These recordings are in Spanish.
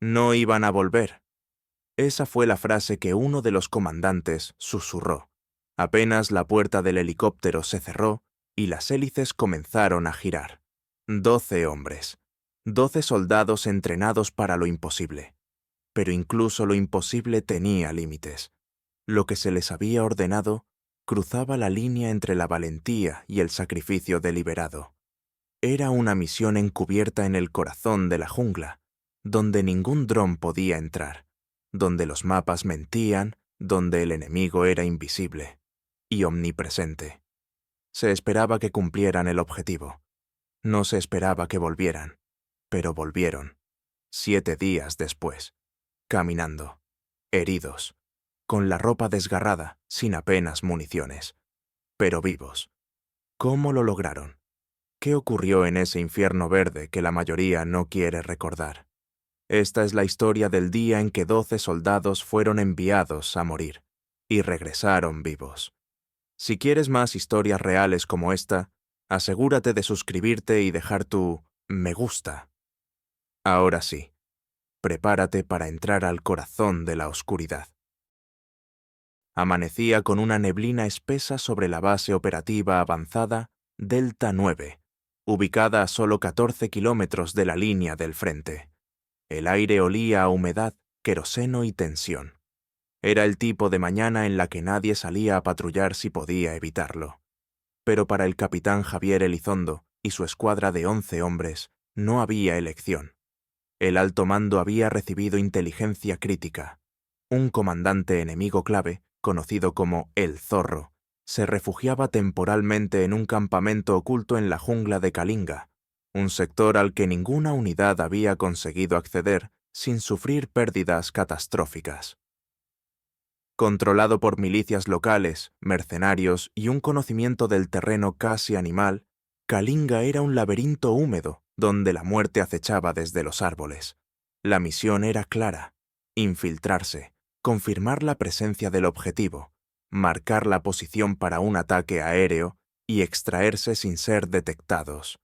No iban a volver. Esa fue la frase que uno de los comandantes susurró. Apenas la puerta del helicóptero se cerró y las hélices comenzaron a girar. 12 hombres. 12 soldados entrenados para lo imposible. Pero incluso lo imposible tenía límites. Lo que se les había ordenado cruzaba la línea entre la valentía y el sacrificio deliberado. Era una misión encubierta en el corazón de la jungla, donde ningún dron podía entrar, donde los mapas mentían, donde el enemigo era invisible y omnipresente. Se esperaba que cumplieran el objetivo. No se esperaba que volvieran, pero volvieron, 7 días después, caminando, heridos, con la ropa desgarrada, sin apenas municiones, pero vivos. ¿Cómo lo lograron? ¿Qué ocurrió en ese infierno verde que la mayoría no quiere recordar? Esta es la historia del día en que 12 soldados fueron enviados a morir y regresaron vivos. Si quieres más historias reales como esta, asegúrate de suscribirte y dejar tu me gusta. Ahora sí, prepárate para entrar al corazón de la oscuridad. Amanecía con una neblina espesa sobre la base operativa avanzada Delta 9, ubicada a solo 14 kilómetros de la línea del frente. El aire olía a humedad, queroseno y tensión. Era el tipo de mañana en la que nadie salía a patrullar si podía evitarlo. Pero para el capitán Javier Elizondo y su escuadra de 11 hombres, no había elección. El alto mando había recibido inteligencia crítica. Un comandante enemigo clave, conocido como El Zorro, se refugiaba temporalmente en un campamento oculto en la jungla de Kalinga, un sector al que ninguna unidad había conseguido acceder sin sufrir pérdidas catastróficas. Controlado por milicias locales, mercenarios y un conocimiento del terreno casi animal, Kalinga era un laberinto húmedo donde la muerte acechaba desde los árboles. La misión era clara: infiltrarse, confirmar la presencia del objetivo, marcar la posición para un ataque aéreo y extraerse sin ser detectados.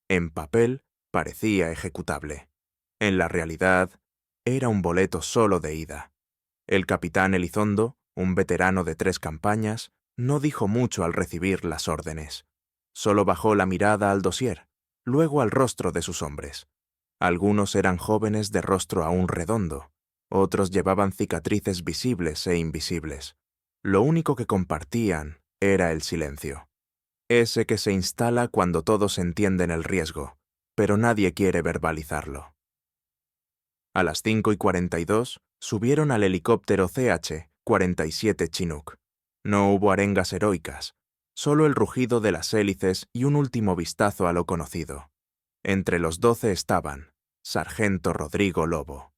En papel parecía ejecutable. En la realidad, era un boleto solo de ida. El capitán Elizondo, un veterano de 3 campañas, no dijo mucho al recibir las órdenes. Solo bajó la mirada al dossier, luego al rostro de sus hombres. Algunos eran jóvenes de rostro aún redondo, otros llevaban cicatrices visibles e invisibles. Lo único que compartían era el silencio. Ese que se instala cuando todos entienden el riesgo, pero nadie quiere verbalizarlo. A las 5:42 subieron al helicóptero CH-47 Chinook. No hubo arengas heroicas, solo el rugido de las hélices y un último vistazo a lo conocido. Entre los 12 estaban Sargento Rodrigo Lobo.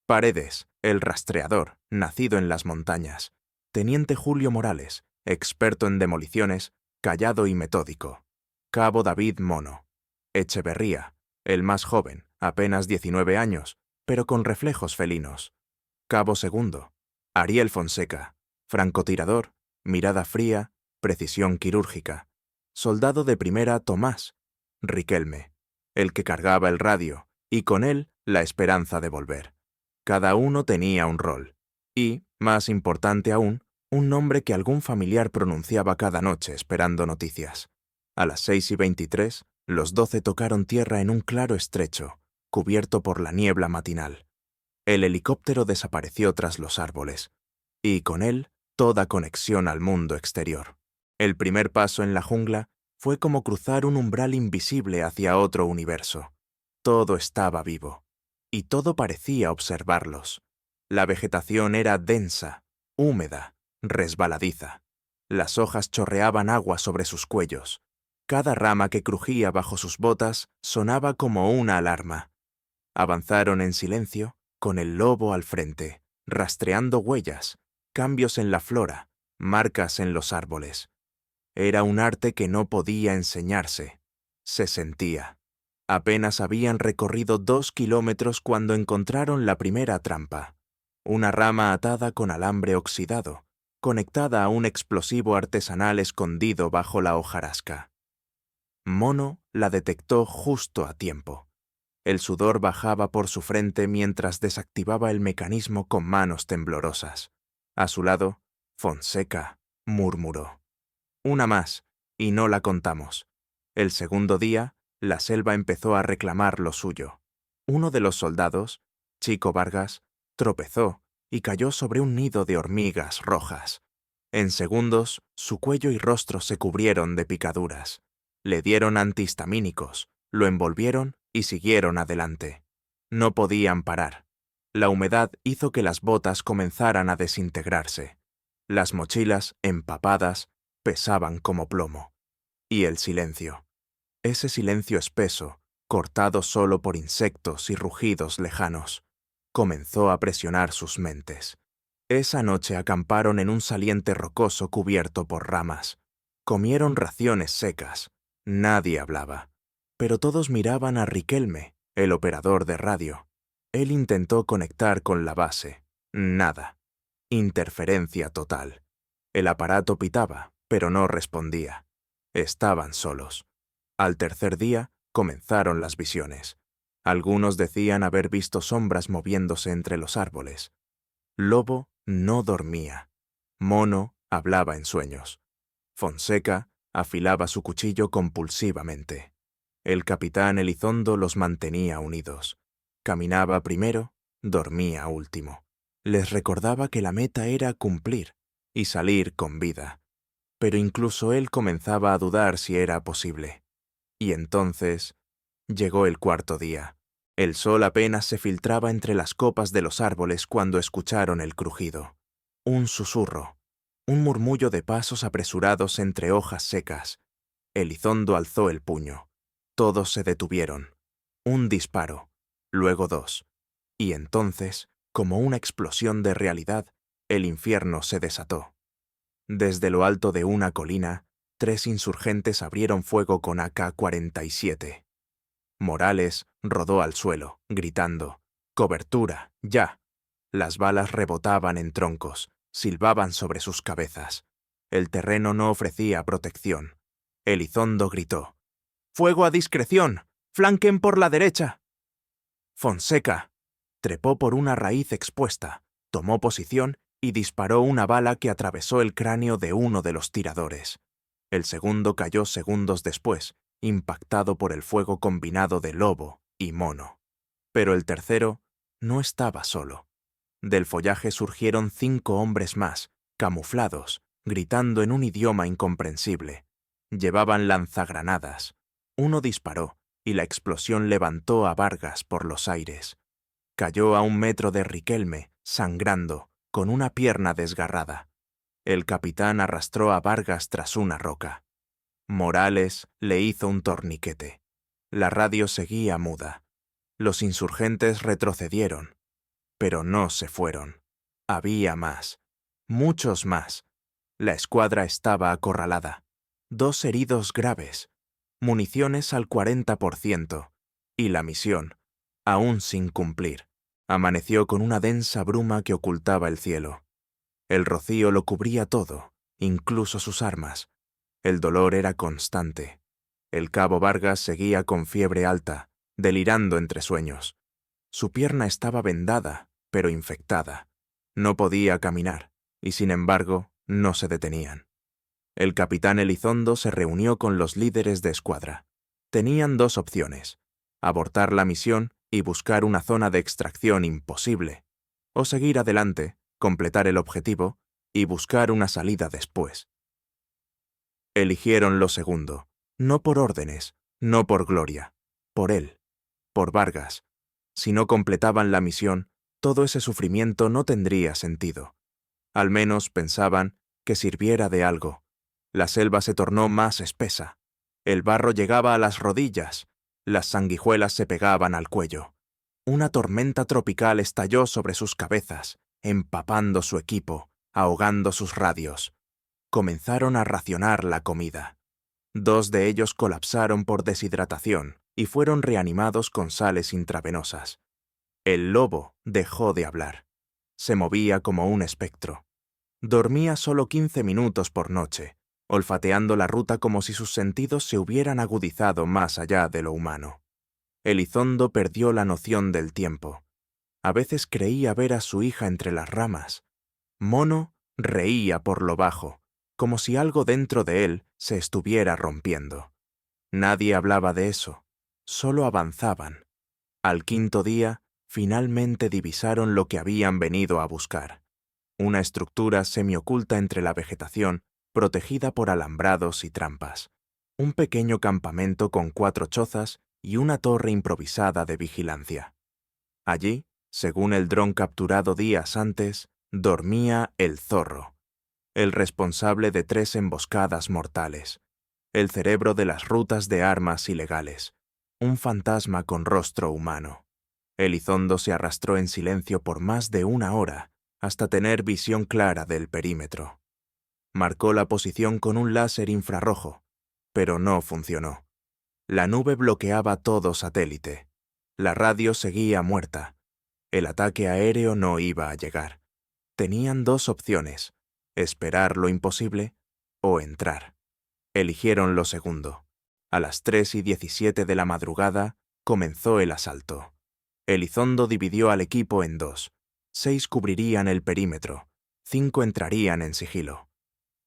Paredes, el rastreador, nacido en las montañas. Teniente Julio Morales, experto en demoliciones, callado y metódico. Cabo David Mono. Echeverría, el más joven, apenas 19 años, pero con reflejos felinos. Cabo Segundo. Ariel Fonseca, francotirador, mirada fría, precisión quirúrgica. Soldado de primera Tomás. Riquelme, el que cargaba el radio, y con él la esperanza de volver. Cada uno tenía un rol, y, más importante aún, un nombre que algún familiar pronunciaba cada noche esperando noticias. A las 6:23, los 12 tocaron tierra en un claro estrecho, cubierto por la niebla matinal. El helicóptero desapareció tras los árboles, y con él toda conexión al mundo exterior. El primer paso en la jungla fue como cruzar un umbral invisible hacia otro universo. Todo estaba vivo, y todo parecía observarlos. La vegetación era densa, húmeda, resbaladiza. Las hojas chorreaban agua sobre sus cuellos. Cada rama que crujía bajo sus botas sonaba como una alarma. Avanzaron en silencio, con el lobo al frente, rastreando huellas, cambios en la flora, marcas en los árboles. Era un arte que no podía enseñarse. Se sentía. Apenas habían recorrido 2 kilómetros cuando encontraron la primera trampa. Una rama atada con alambre oxidado, conectada a un explosivo artesanal escondido bajo la hojarasca. Mono la detectó justo a tiempo. El sudor bajaba por su frente mientras desactivaba el mecanismo con manos temblorosas. A su lado, Fonseca murmuró: «Una más, y no la contamos». El segundo día, la selva empezó a reclamar lo suyo. Uno de los soldados, Chico Vargas, tropezó y cayó sobre un nido de hormigas rojas. En segundos, su cuello y rostro se cubrieron de picaduras. Le dieron antihistamínicos, lo envolvieron y siguieron adelante. No podían parar. La humedad hizo que las botas comenzaran a desintegrarse. Las mochilas, empapadas, pesaban como plomo. Y el silencio. Ese silencio espeso, cortado solo por insectos y rugidos lejanos, comenzó a presionar sus mentes. Esa noche acamparon en un saliente rocoso cubierto por ramas. Comieron raciones secas. Nadie hablaba. Pero todos miraban a Riquelme, el operador de radio. Él intentó conectar con la base. Nada. Interferencia total. El aparato pitaba, pero no respondía. Estaban solos. Al tercer día comenzaron las visiones. Algunos decían haber visto sombras moviéndose entre los árboles. Lobo no dormía. Mono hablaba en sueños. Fonseca afilaba su cuchillo compulsivamente. El capitán Elizondo los mantenía unidos. Caminaba primero, dormía último. Les recordaba que la meta era cumplir y salir con vida. Pero incluso él comenzaba a dudar si era posible. Y entonces llegó el cuarto día. El sol apenas se filtraba entre las copas de los árboles cuando escucharon el crujido. Un susurro, un murmullo de pasos apresurados entre hojas secas. Elizondo alzó el puño. Todos se detuvieron. Un disparo, luego dos. Y entonces, como una explosión de realidad, el infierno se desató. Desde lo alto de una colina, 3 insurgentes abrieron fuego con AK-47. Morales rodó al suelo, gritando: «¡Cobertura, ya!». Las balas rebotaban en troncos, silbaban sobre sus cabezas. El terreno no ofrecía protección. Elizondo gritó: «¡Fuego a discreción! ¡Flanquen por la derecha!». Fonseca trepó por una raíz expuesta, tomó posición y disparó una bala que atravesó el cráneo de uno de los tiradores. El segundo cayó segundos después, impactado por el fuego combinado de lobo y mono. Pero el tercero no estaba solo. Del follaje surgieron 5 hombres más, camuflados, gritando en un idioma incomprensible. Llevaban lanzagranadas. Uno disparó, y la explosión levantó a Vargas por los aires. Cayó a 1 metro de Riquelme, sangrando, con una pierna desgarrada. El capitán arrastró a Vargas tras una roca. Morales le hizo un torniquete. La radio seguía muda. Los insurgentes retrocedieron, pero no se fueron. Había más, muchos más. La escuadra estaba acorralada. 2 heridos graves, municiones al 40%, y la misión, aún sin cumplir, amaneció con una densa bruma que ocultaba el cielo. El rocío lo cubría todo, incluso sus armas. El dolor era constante. El cabo Vargas seguía con fiebre alta, delirando entre sueños. Su pierna estaba vendada, pero infectada. No podía caminar, y sin embargo, no se detenían. El capitán Elizondo se reunió con los líderes de escuadra. Tenían 2 opciones: abortar la misión y buscar una zona de extracción imposible, o seguir adelante, completar el objetivo y buscar una salida después. Eligieron lo segundo, no por órdenes, no por gloria, por él, por Vargas. Si no completaban la misión, todo ese sufrimiento no tendría sentido. Al menos pensaban que sirviera de algo. La selva se tornó más espesa. El barro llegaba a las rodillas. Las sanguijuelas se pegaban al cuello. Una tormenta tropical estalló sobre sus cabezas, empapando su equipo, ahogando sus radios. Comenzaron a racionar la comida. 2 de ellos colapsaron por deshidratación y fueron reanimados con sales intravenosas. El lobo dejó de hablar. Se movía como un espectro. Dormía solo 15 minutos por noche, olfateando la ruta como si sus sentidos se hubieran agudizado más allá de lo humano. Elizondo perdió la noción del tiempo. A veces creía ver a su hija entre las ramas. Mono reía por lo bajo, como si algo dentro de él se estuviera rompiendo. Nadie hablaba de eso, solo avanzaban. Al quinto día, finalmente divisaron lo que habían venido a buscar. Una estructura semioculta entre la vegetación, protegida por alambrados y trampas. Un pequeño campamento con 4 chozas y una torre improvisada de vigilancia. Allí, según el dron capturado días antes, dormía el zorro, el responsable de 3 emboscadas mortales, el cerebro de las rutas de armas ilegales, un fantasma con rostro humano. Elizondo se arrastró en silencio por más de 1 hora, hasta tener visión clara del perímetro. Marcó la posición con un láser infrarrojo, pero no funcionó. La nube bloqueaba todo satélite. La radio seguía muerta. El ataque aéreo no iba a llegar. Tenían 2 opciones: esperar lo imposible o entrar. Eligieron lo segundo. A las 3:17 de la madrugada comenzó el asalto. Elizondo dividió al equipo en 2. 6 cubrirían el perímetro, 5 entrarían en sigilo.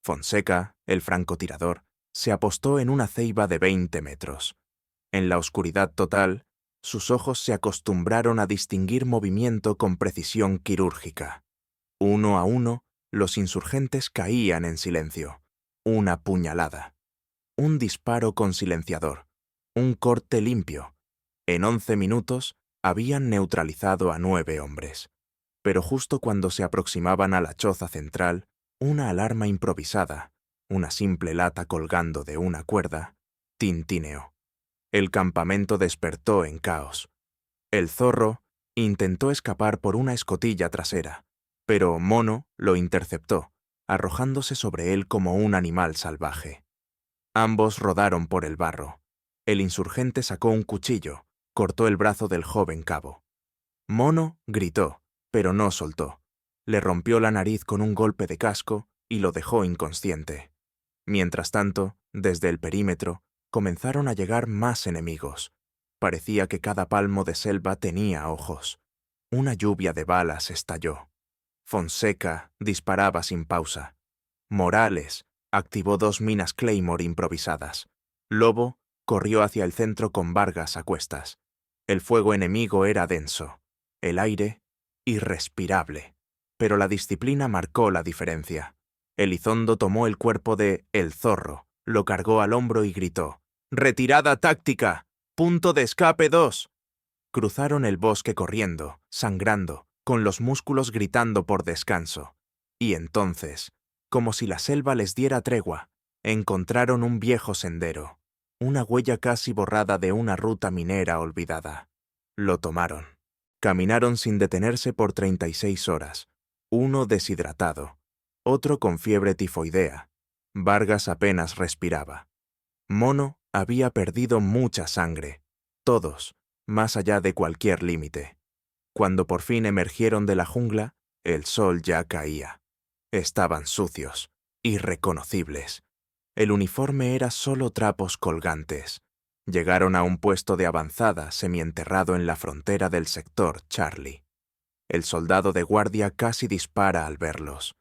Fonseca, el francotirador, se apostó en una ceiba de 20 metros. En la oscuridad total, sus ojos se acostumbraron a distinguir movimiento con precisión quirúrgica. 1 a 1, los insurgentes caían en silencio. Una puñalada. Un disparo con silenciador. Un corte limpio. En 11 minutos, habían neutralizado a 9 hombres. Pero justo cuando se aproximaban a la choza central, una alarma improvisada, una simple lata colgando de una cuerda, tintineó. El campamento despertó en caos. El zorro intentó escapar por una escotilla trasera, pero Mono lo interceptó, arrojándose sobre él como un animal salvaje. Ambos rodaron por el barro. El insurgente sacó un cuchillo, cortó el brazo del joven cabo. Mono gritó, pero no soltó. Le rompió la nariz con un golpe de casco y lo dejó inconsciente. Mientras tanto, desde el perímetro, comenzaron a llegar más enemigos. Parecía que cada palmo de selva tenía ojos. Una lluvia de balas estalló. Fonseca disparaba sin pausa. Morales activó 2 minas Claymore improvisadas. Lobo corrió hacia el centro con Vargas a cuestas. El fuego enemigo era denso, el aire irrespirable, pero la disciplina marcó la diferencia. Elizondo tomó el cuerpo de El Zorro, lo cargó al hombro y gritó: «¡Retirada táctica! ¡Punto de escape 2!». Cruzaron el bosque corriendo, sangrando, con los músculos gritando por descanso. Y entonces, como si la selva les diera tregua, encontraron un viejo sendero, una huella casi borrada de una ruta minera olvidada. Lo tomaron. Caminaron sin detenerse por 36 horas, uno deshidratado, otro con fiebre tifoidea. Vargas apenas respiraba. Mono había perdido mucha sangre, todos, más allá de cualquier límite. Cuando por fin emergieron de la jungla, el sol ya caía. Estaban sucios, irreconocibles. El uniforme era solo trapos colgantes. Llegaron a un puesto de avanzada semienterrado en la frontera del sector Charlie. El soldado de guardia casi dispara al verlos.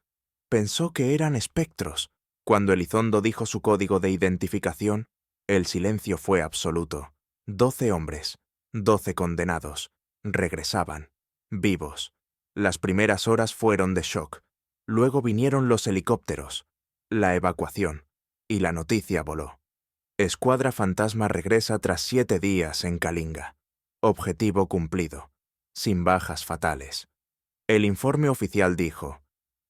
Pensó que eran espectros. Cuando Elizondo dijo su código de identificación, el silencio fue absoluto. 12 hombres, 12 condenados, regresaban, vivos. Las primeras horas fueron de shock. Luego vinieron los helicópteros, la evacuación, y la noticia voló. Escuadra Fantasma regresa tras 7 días en Kalinga. Objetivo cumplido, sin bajas fatales. El informe oficial dijo: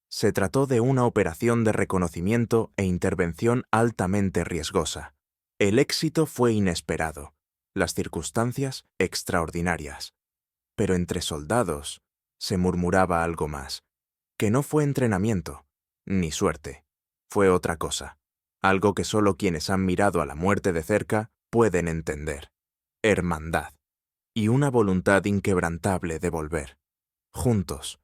se trató de una operación de reconocimiento e intervención altamente riesgosa. El éxito fue inesperado, las circunstancias extraordinarias. Pero entre soldados se murmuraba algo más, que no fue entrenamiento, ni suerte, fue otra cosa, algo que solo quienes han mirado a la muerte de cerca pueden entender: hermandad, y una voluntad inquebrantable de volver, juntos.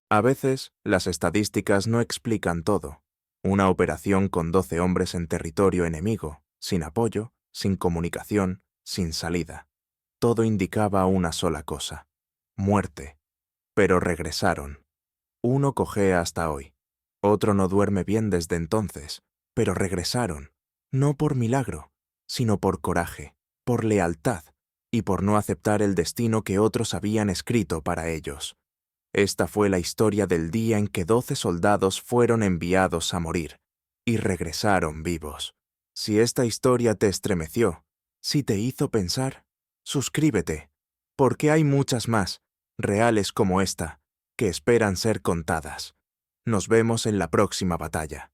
A veces, las estadísticas no explican todo. Una operación con 12 hombres en territorio enemigo, sin apoyo, sin comunicación, sin salida. todo indicaba una sola cosa: muerte. Pero regresaron. Uno cojea hasta hoy. Otro no duerme bien desde entonces, pero regresaron, no por milagro, sino por coraje, por lealtad y por no aceptar el destino que otros habían escrito para ellos. Esta fue la historia del día en que 12 soldados fueron enviados a morir y regresaron vivos. Si esta historia te estremeció, si te hizo pensar, suscríbete, porque hay muchas más, reales como esta, que esperan ser contadas. Nos vemos en la próxima batalla.